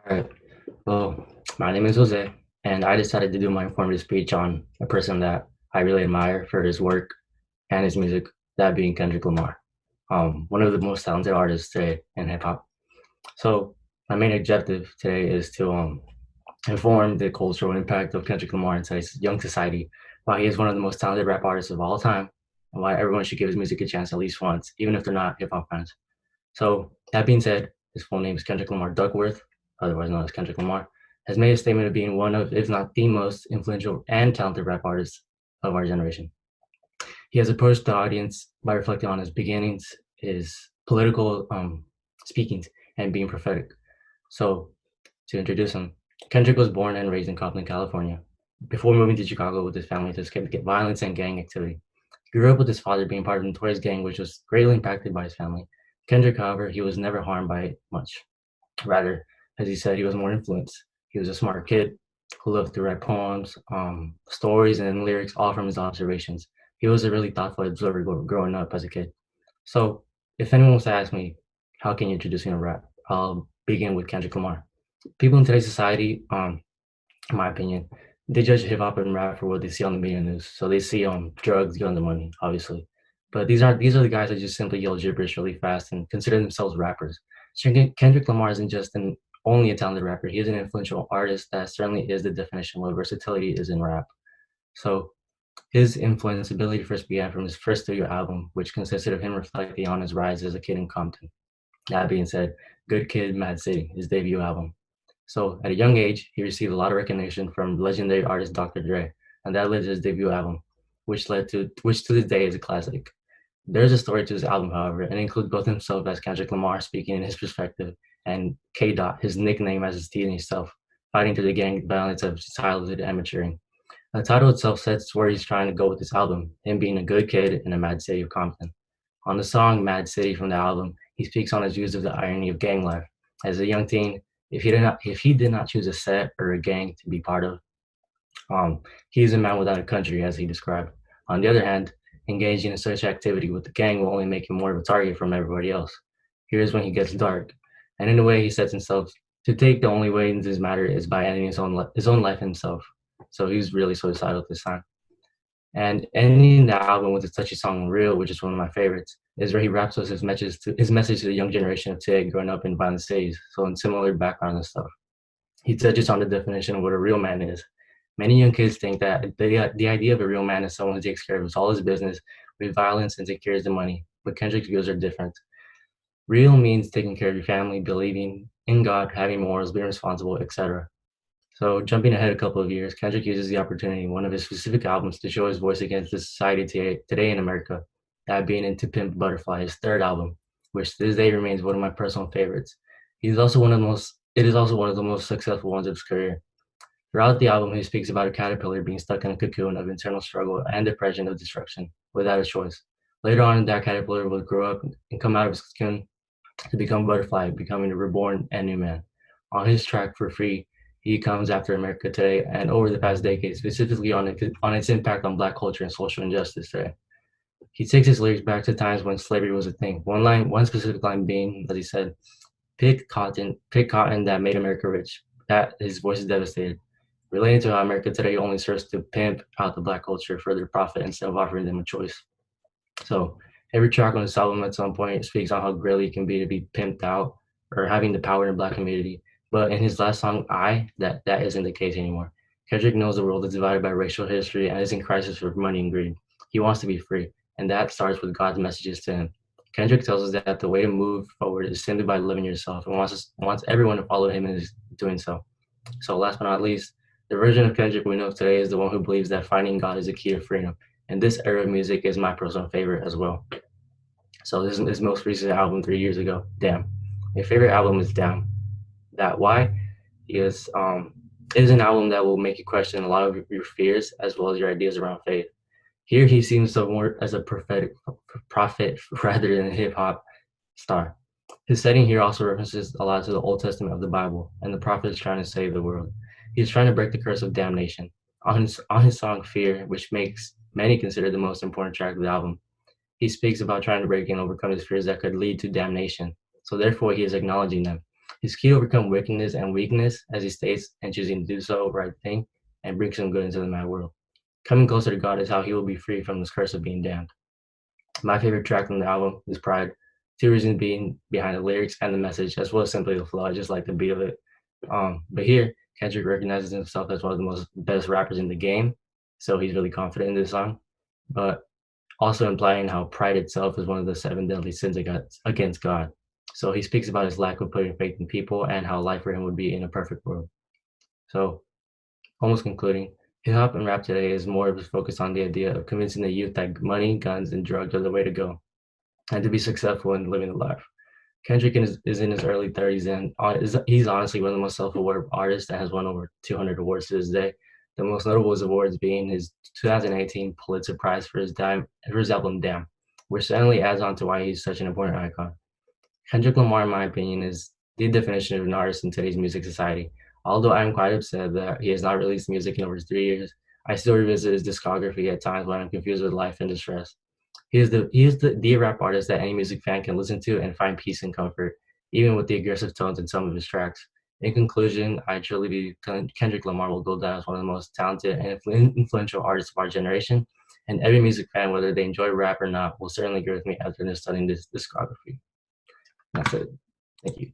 All right. Well, my name is Jose, and I decided to do my informative speech on a person that I really admire for his work and his music, that being Kendrick Lamar, one of the most talented artists today in hip hop. So, my main objective today is to inform the cultural impact of Kendrick Lamar in today's young society, why he is one of the most talented rap artists of all time, and why everyone should give his music a chance at least once, even if they're not hip hop fans. So that being said, his full name is Kendrick Lamar Duckworth, otherwise known as Kendrick Lamar, has made a statement of being one of, if not the most influential and talented rap artists of our generation. He has approached the audience by reflecting on his beginnings, his political speakings, and being prophetic. So, to introduce him, Kendrick was born and raised in Compton, California, before moving to Chicago with his family to escape violence and gang activity. He grew up with his father being part of the Notorious Gang, which was greatly impacted by his family. Kendrick, however, he was never harmed by it much. Rather, as he said, he was more influenced. He was a smart kid who loved to write poems, stories, and lyrics all from his observations. He was a really thoughtful observer growing up as a kid. So, if anyone was to ask me, how can you introduce me to rap? I'll begin with Kendrick Lamar. People in today's society, in my opinion, they judge hip hop and rap for what they see on the media news. So they see drugs, guns, and money, obviously. But these are the guys that just simply yell gibberish really fast and consider themselves rappers. Kendrick Lamar isn't just an only a talented rapper. He is an influential artist that certainly is the definition of what versatility is in rap. So his influence ability first began from his first studio album, which consisted of him reflecting on his rise as a kid in Compton. That being said, Good Kid, Mad City, his debut album. So at a young age, he received a lot of recognition from legendary artist Dr. Dre, and that led to his debut album, which to this day is a classic. There's a story to his album, however, and it includes both himself as Kendrick Lamar speaking in his perspective, and K. Dot, his nickname as his teenage self, fighting through the gang violence of childhood and maturing. The title itself sets where he's trying to go with this album, him being a good kid in a mad city of Compton. On the song Mad City from the album, he speaks on his views of the irony of gang life. As a young teen, if he did not choose a set or a gang to be part of, he is a man without a country, as he described. On the other hand, engaging in such activity with the gang will only make him more of a target from everybody else. Here's when he gets dark, and in a way, he sets himself to take the only way in this matter is by ending his own life himself. So he's really suicidal at this time. And ending the album with a touchy song "Real," which is one of my favorites, is where he raps us his message to the young generation of today growing up in violent cities, so in similar background and stuff. He touches on the definition of what a real man is. Many young kids think that the idea of a real man is someone who takes care of all his business with violence and takes care of the money, but Kendrick's views are different. Real means taking care of your family, believing in God, having morals, being responsible, etc. So jumping ahead a couple of years, Kendrick uses the opportunity in one of his specific albums to show his voice against the society today in America, that being in To Pimp Butterfly, his third album, which to this day remains one of my personal favorites. It is also one of the most successful ones of his career. Throughout the album, he speaks about a caterpillar being stuck in a cocoon of internal struggle and depression of destruction without a choice. Later on, that caterpillar will grow up and come out of his cocoon to become a butterfly, becoming a reborn and new man. On his track For Free, he comes after America today and over the past decade, specifically on its impact on Black culture and social injustice today. He takes his lyrics back to times when slavery was a thing. One specific line being, as he said, pick cotton that made America rich. That his voice is devastated, relating to how America today only serves to pimp out the Black culture for their profit instead of offering them a choice. So every track on this album at some point speaks on how greatly it can be to be pimped out or having the power in the Black community. But in his last song, that isn't the case anymore. Kendrick knows the world is divided by racial history and is in crisis for money and greed. He wants to be free, and that starts with God's messages to him. Kendrick tells us that the way to move forward is simply by living yourself and wants everyone to follow him in doing so. So last but not least, the version of Kendrick we know of today is the one who believes that finding God is the key to freedom. And this era of music is my personal favorite as well. So this is his most recent album 3 years ago, Damn. My favorite album is Damn. That why? Because it is an album that will make you question a lot of your fears as well as your ideas around faith. Here he seems so more as a prophet rather than a hip hop star. His setting here also references a lot to the Old Testament of the Bible, and the prophet is trying to save the world. He is trying to break the curse of damnation. On his song Fear, which makes many consider the most important track of the album, he speaks about trying to break and overcome his fears that could lead to damnation. So therefore he is acknowledging them. His key to overcome wickedness and weakness, as he states, and choosing to do so right thing, and bring some good into the mad world. Coming closer to God is how he will be free from this curse of being damned. My favorite track on the album is Pride. Two reasons being behind the lyrics and the message, as well as simply the flow. I just like the beat of it. But here, Kendrick recognizes himself as one of the most best rappers in the game, so he's really confident in this song. But also implying how pride itself is one of the seven deadly sins against God. So he speaks about his lack of putting faith in people and how life for him would be in a perfect world. So, almost concluding, hip hop and rap today is more of a focus on the idea of convincing the youth that money, guns, and drugs are the way to go and to be successful in living a life. Kendrick is in his early 30s and he's honestly one of the most self-aware artists that has won over 200 awards to this day. The most notable awards being his 2018 Pulitzer Prize for his album Damn, which certainly adds on to why he's such an important icon. Kendrick Lamar, in my opinion, is the definition of an artist in today's music society. Although I'm quite upset that he has not released music in over 3 years, I still revisit his discography at times when I'm confused with life and distress. He is the rap artist that any music fan can listen to and find peace and comfort, even with the aggressive tones in some of his tracks. In conclusion, I truly believe Kendrick Lamar will go down as one of the most talented and influential artists of our generation, and every music fan, whether they enjoy rap or not, will certainly agree with me after studying this discography. That's it. Thank you.